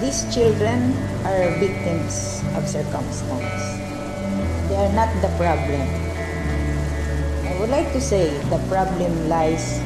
these children are victims of circumstance. They are not the problem. I would like to say the problem lies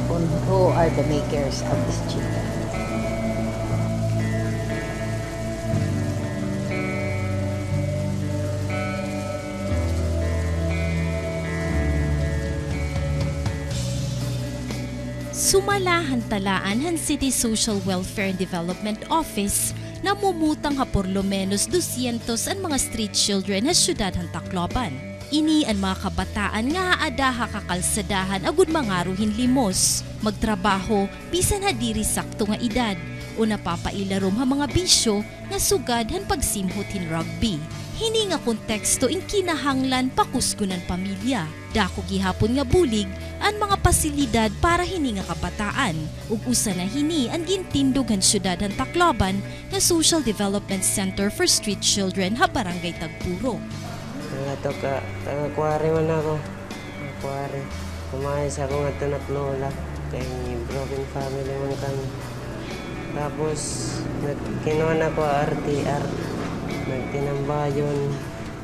on who are the makers of these children. Sumalahan talaan han City Social Welfare and Development Office na mumutang ha por lo menos 200 ang mga street children sa syudad han Tacloban. Ini ang mga kabataan nga haada kakalsadahan agud mangaruhin limos, magtrabaho bisan ha diri sakto nga edad o napapailarom ha mga bisyo nga sugad han pagsimhot hin rugby. Hini nga konteksto in kinahanglan pakuskunan pamilya. Dako gihapon nga bulig ang mga pasilidad para hini nga kabataan. Ug usa na hini ang gintindog han syudad han Tacloban nga Social Development Center for Street Children ha Barangay Tagpuro. Ito ka, taga-kwari man ako. Kwari. Kumayas ako nga ito na lola. Kaya broken family man kami. Tapos, kinuha na ko RTR. Nagtinambayon.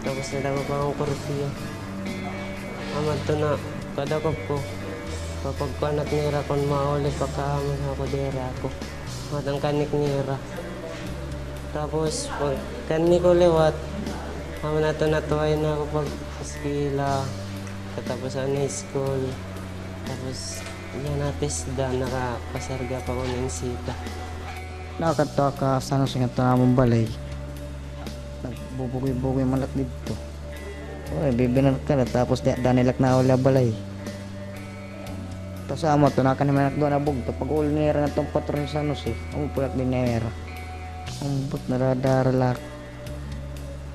Tapos nalago pa akong kursiyo. Amad to na, kadakop ko. Kapag kanak nira kon mauli pagkahaman ako dira ako. Matang kanik nira. Tapos, pag kanik ko lewat, aman na to natuway na ako pag eskila. Katapos ang high school. Tapos, yan na TESDA, nakapasarga pa ko ng sita. Nakakatawa ka sana sa nga namang balay. Nagbubugoy-bugoy malak dito. Oy, bibinar ka na tapos danilak na wala balay. Tapos amo to na naman doon na bugto. Pag ulo nira na itong patron sa ano si, umupulak din nira. Umput naradara lak.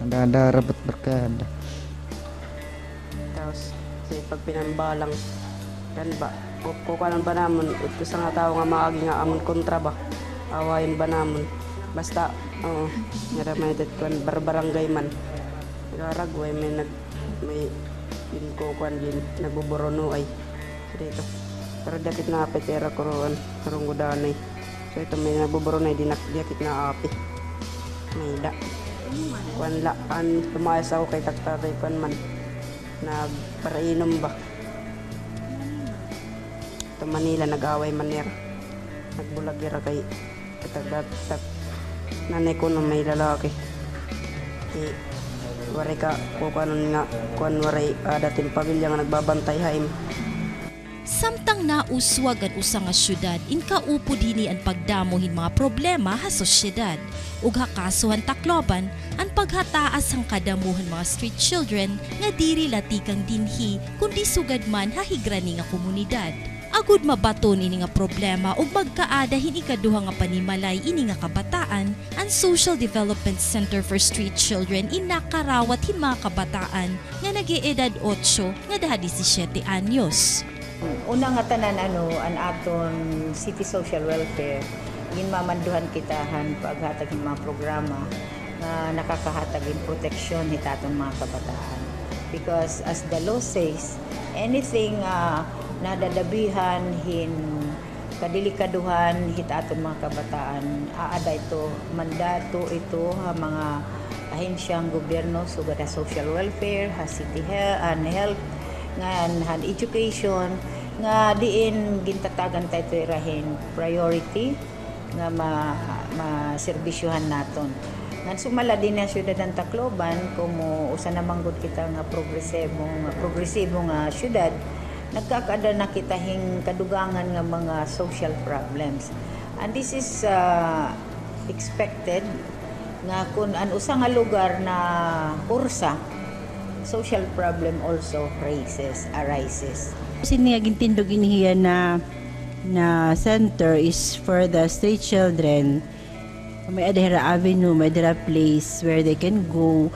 Naradara ba't barkada. Tapos kasi pag pinambalang kan ba, kukukanan ba naman ito sa nga tao nga maagi nga amon kontra ba. Awayin ba naman. Basta, oo, naramayad ko barbarangay man. Nagaragway, may pinkukuan din, nagbuborono ay. Dito. Pero dakit na api, tera ko roon, karong gudanay. So ito may nagbuborono ay, dakit na api. May da. Kuan la, tumayas ako kay taktatay kuan man. Nagparainom ba? Ito Manila, nag-away manera. Nagbulagira kay katagdatak. Nanay ko na may lalaki. Waray ka, kukanon nga, kuan waray dating pamilya nga nagbabantay haim. Samtang nauswag ang usa nga syudad, inkaupo dini ang pagdamohin mga problema ha sosyedad. Ug hakasuhan Tacloban, ang paghataas ang kadamuhan mga street children nga diri latikang dinhi kundi sugad man hahigrani nga komunidad. Agud mabaton ini nga problema ug magkaada hini ikaduha nga panimalay ini nga kabataan ang Social Development Center for Street Children inakarawat hin mga kabataan nga nag-eedad 8 nga daha 17 anyos. Una nga tanan an aton City Social Welfare ginmamanduhan kitahan paghatag ng mga programa nga nakakahatag in proteksyon hitaton mga kabataan. Because as the law says, anything nadadabihan hin kadilikaduhan hitaton mga kabataan aada ito mandato ito ha mga ahensyang gobyerno sugad sa social welfare ha city health nga han education nga diin gintatagan tayo irahin priority nga maserbisyohan naton nga sumala din ang syudad ng Tacloban kumo usa na manggod kita nga progresibo nga syudad. Nagkakaada na kita hing kadugangan nga mga social problems. And this is expected nga kung an usa nga lugar na kursa, social problem also arises. Sini nga gintindog inihiya na center is for the street children. May adhera avenue, may adhera place where they can go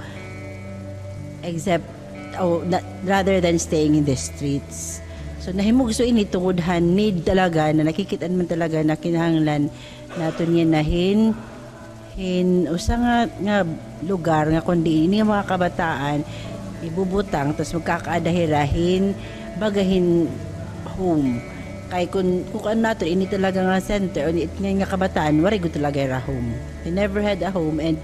rather than staying in the streets. So nahimog so ini tungodhan need talaga na nakikitaan man talaga na kinahanglan naton yan na hin usa nga lugar nga kundi ini mga kabataan ibubutang tapos magkakaadahirahin bagahin home Kay kung ano nato, ini talaga nga center, o nga kabataan, wari ko talaga yung home. They never had a home, and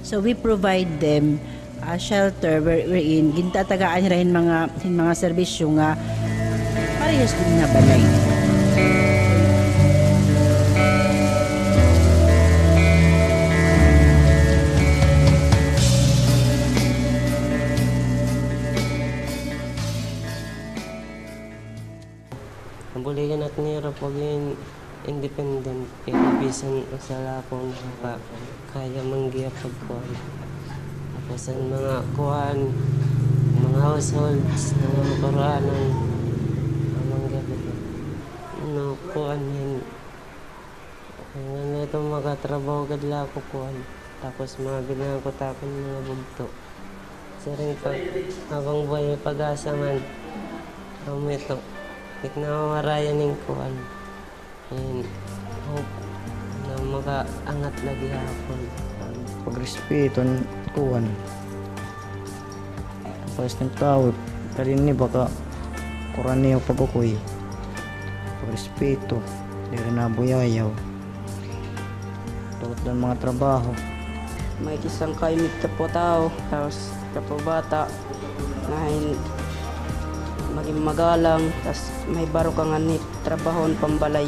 so we provide them a shelter wherein gintatagaan rin mga serbisyo nga parehas din nga balay. Nabuligan natin hirap maging independent. Kaya bisan usala akong kaya manggiya pagkuhan. Tapos ang mga kuhan, mga households, mga kuraanan, ang mga no, kuhan yun. Ano itong makatrabaho kadla ako kuhan. Tapos mga ginahan ko tapon mga bugto. Sa rin pa, habang buhay pag-asa man, ito. Nakawarayan ng kuhan. And hope na makaangat lagi hapon. Pagrespeto ng kuwan. Tapos ng tao, karin ni baka kuran niya pagkukuy. Pagrespeto, di rin nabuyayaw. Tulad ng mga trabaho. May isang kaimit ka po tao, tapos kapabata, ngayon maging magalang, tapos may baro ka nga ni trabahon pambalay.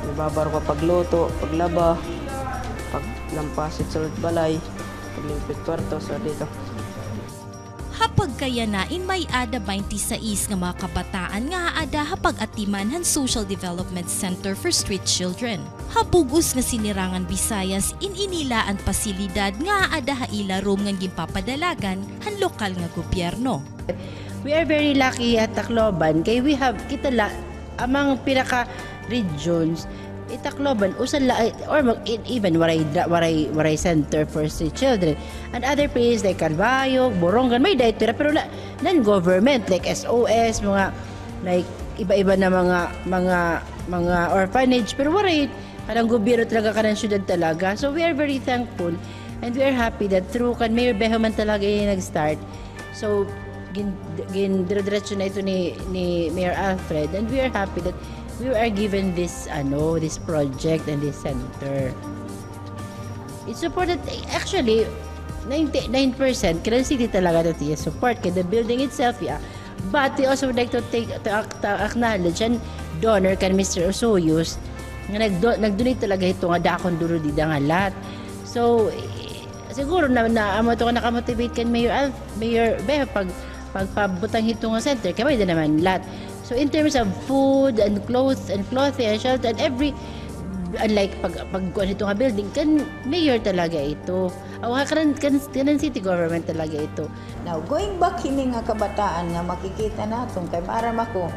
May babaro ka pagluto, paglaba, paglampasit sa balay, paglimpit kwarto, so dito. Hapag kaya na in may ada 26 nga mga kabataan nga ada hapag atiman han Social Development Center for Street Children. Habugos nga sinirangan Visayas in inilaan pasilidad nga ada haila room nga gimpapadalagan han lokal nga gobyerno. We are very lucky at Tacloban kay we have amang pinaka regions Tacloban usan la or even waray center for street children, and other places like Calvayo, Borongan may daytira pero non-government like SOS, mga like iba-iba na mga orphanage, pero waray kanang gobyerno talaga, kanang syudad talaga. So we are very thankful and we are happy that through kan Mayor Bejo man talaga yung nag-start. So dire-diretso na ito ni Mayor Alfred, and we are happy that we are given this project and this center. It's supported actually 99% Quezon City talaga that is support kay the building itself, yeah. But we also would like to acknowledge and donor kan Mr. Osoyos nga nag-donate talaga ito nga dakon duro di nga lahat. So siguro na amo to naka-motivate kan Mayor Bejo pagpabutang ito nga center kay may naman lahat. So in terms of food and clothing and shelter and every, unlike pag ito nga building, kan mayor talaga ito. Kanan city government talaga ito. Now, going back hini nga kabataan nga makikita naton kay maram ako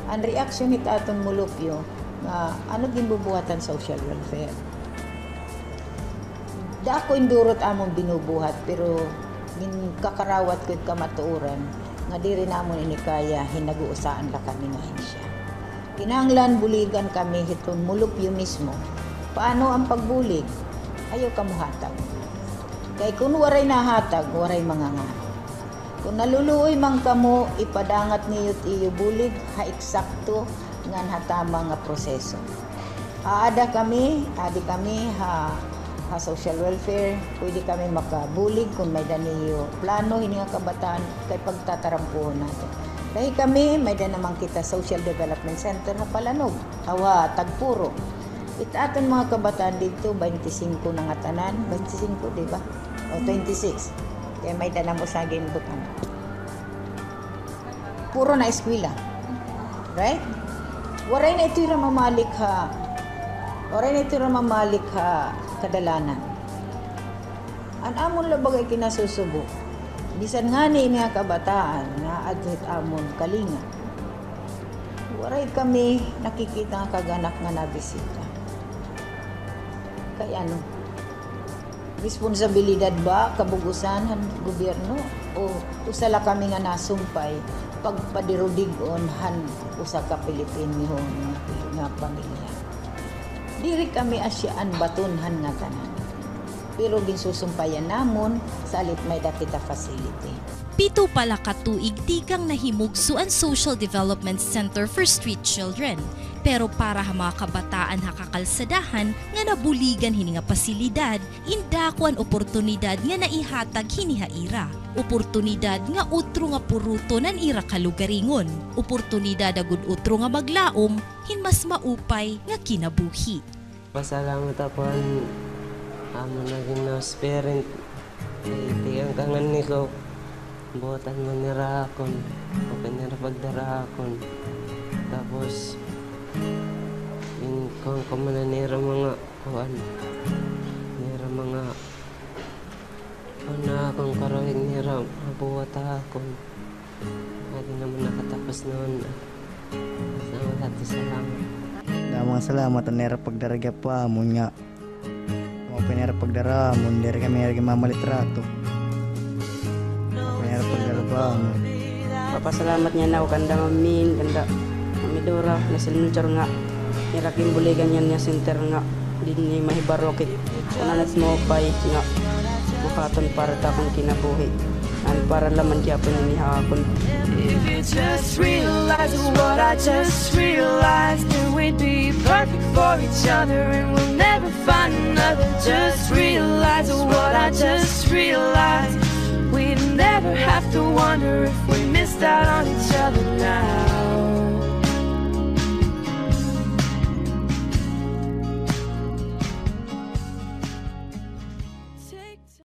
ang reaction nit aton mulupyo nga ano ginbubuhatan social welfare. Dako indurot among binubuhat pero kakarawat ko kamatuoran nga diri namon ini kaya hinaguusaan la kami nga siya. Kinahanglan buligan kami hiton mulupyo mismo. Paano ang pagbulig? Ayaw ka muhatag. Kay kung waray nahatag, waray mangangano. Kung naluluoy man kamo, ipadangat niyo't iyo bulig, ha-eksakto nga hatama nga proseso. Adi kami ha social welfare, pwede kami makabulig kung may daniyo plano, hindi nga kabataan, kay pagtatarampuhon natin. Dahil kami, may da naman kita Social Development Center na Palanog, hawa, Tagpuro. Aton mga kabataan dito, 25 na nga tanan, 25, di ba? O 26. Kaya may da naman sa ginbutan. Puro na eskwela. Right? Waray na ito yung mamalik ha, kadalanan. Ang amon labag ay kinasusubo. Bisan nga ni mga kabataan na adhit amon kalinga. Waray kami nakikita nga kaganak nga nabisita. Kaya ano? Responsibilidad ba kabugusan ng gobyerno o usala kami nga nasumpay pagpadirudigon han usa ka Pilipino nga pamilya. Diri kami asyaan batunhan nga tanan. pero ginsusumpayan namon sa alit may dakita facility. 7 pala ka tuig tikang nahimugso ang Social Development Center for Street Children. Pero para ha mga kabataan hakakalsadahan nga nabuligan hini nga pasilidad, indako ang oportunidad nga naihatag hinihaira. Oportunidad nga utro nga puruto nan ira kalugaringon. Oportunidad agud utro nga maglaom hinmas maupay nga kinabuhi. Pasalamat ako ang amo naging nurse parent. Tigang kangan ni ko. Buotan mo nira akon. Okay nira pagdara akon. Tapos, kung kumana nira mga kuan. Nira mga na akong karohig nira mabuhat akon. Hindi naman nakatapos noon. Salamat. Mga salamat ang nera pagdaragya pa mo nga. Mga panera pagdara mo, hindi rin kami rin mamalitrato. Panera pagdara pa mo. Papasalamat niya na kanda mamin, kanda mamidora, nasilmunchar nga. Niraking buligan niya center nga. Din ni mahibarokit. Kunanas mo pa'y nga. Bukaton para tapong kinabuhi. Ang para laman kaya po nanihakon. If you just realize what I just realized, then we'd be perfect for each other and we'll never find another. Just realize what I just realized, we'd never have to wonder if we missed out on each other now.